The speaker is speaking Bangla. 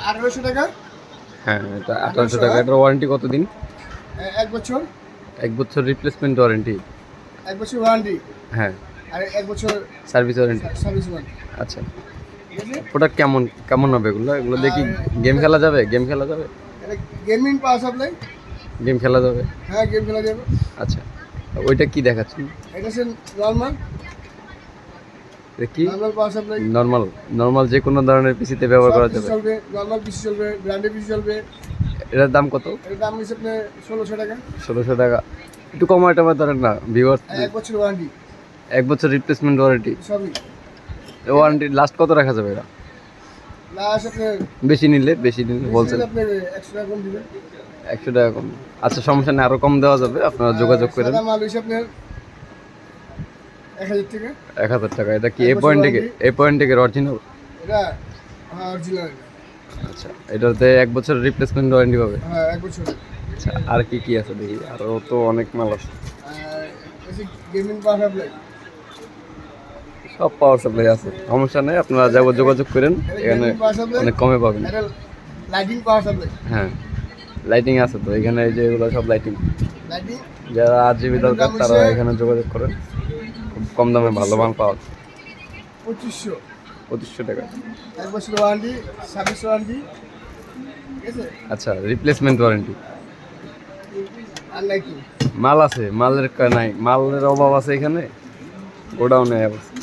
1800 টাকা। হ্যাঁ, এটা 1800 টাকা। এটার ওয়ারেন্টি কতদিন? 1 বছর। 1 বছর রিপ্লেসমেন্ট ওয়ারেন্টি। 1 বছর ওয়ারেন্টি। হ্যাঁ, আর 1 বছর সার্ভিস ওয়ারেন্টি। Service warranty. আচ্ছা, ঠিক আছে? প্রোডাক্ট কেমন কেমন হবে এগুলো? এগুলো দিয়ে কি গেম খেলা যাবে? গেম খেলা যাবে? এটা গেমিং পাওয়ার সাপ্লাই। গেম খেলা যাবে? হ্যাঁ, গেম খেলা যাবে। আচ্ছা, ওইটা কি দেখাচ্ছেন? এটা হচ্ছে নরমাল এটা কি? Normal power supply. Normal normal যে কোনো ধরনের পিসিতে ব্যবহার করা যাবে? চলবে, নরমাল পিসি চলবে, ব্র্যান্ডেড পিসি চলবে। এটার দাম কত? এটার দাম হচ্ছে আপনার 1600 টাকা। 1600 টাকা। একটু কমায় টমায় ধরেন না ভিউয়ার্স। 1 বছর ওয়ারেন্টি। 1 বছর রিপ্লেসমেন্ট ওয়ারেন্টি। সবই। ওয়ারেন্টি লাস্ট কত রাখা যাবে এটা? লাস্ট আপনার বেশি নিলে বলছেন আপনার 100 টাকা কম দিবেন। 100 টাকা কম। আচ্ছা, সমস্যা নেই, আরো কম দেওয়া যাবে, আপনারা যোগাযোগ করেন। সাদা মাল হচ্ছে আপনার 1000 টাকা। 1000 টাকা। এটা কি 1 এ বছর পয়েন্ট থেকে? warranty। এ পয়েন্ট থেকে অরিজিনাল? এটা হ্যাঁ অরিজিনাল। আচ্ছা, এটাতে 1 বছর রিপ্লেসমেন্ট ওয়ারেন্টি পাবে। হ্যাঁ 1 বছর। আচ্ছা, আর কি কি আছে দেখি? আরো তো অনেক মাল আছে। আর গেমিং পাওয়ার সাপ্লাই। সব পাওয়ার সাপ্লাই আছে, সমস্যা নেই, আপনারা যোগাযোগ করেন, এখানে অনেক কমে পাবেন। এটা লাইটিং পাওয়ার সাপ্লাই। হ্যাঁ, লাইটিং আছে তো এখানে, এই যে এগুলো সব লাইটিং। লাইটিং যারা RGB দরকার তারা এখানে যোগাযোগ করেন, খুব কম দামে ভালো মাল পাওয়া যায়। 2500। 2500 টাকা। 1 বছর ওয়ারেন্টি, সার্ভিস ওয়ারেন্টি। ঠিক আছে? আচ্ছা, রিপ্লেসমেন্ট ওয়ারেন্টি। আর লাইটিং। মাল আছে, মালের নাই, মালের অভাব আছে এখানে, গোডাউনে অবস্থা।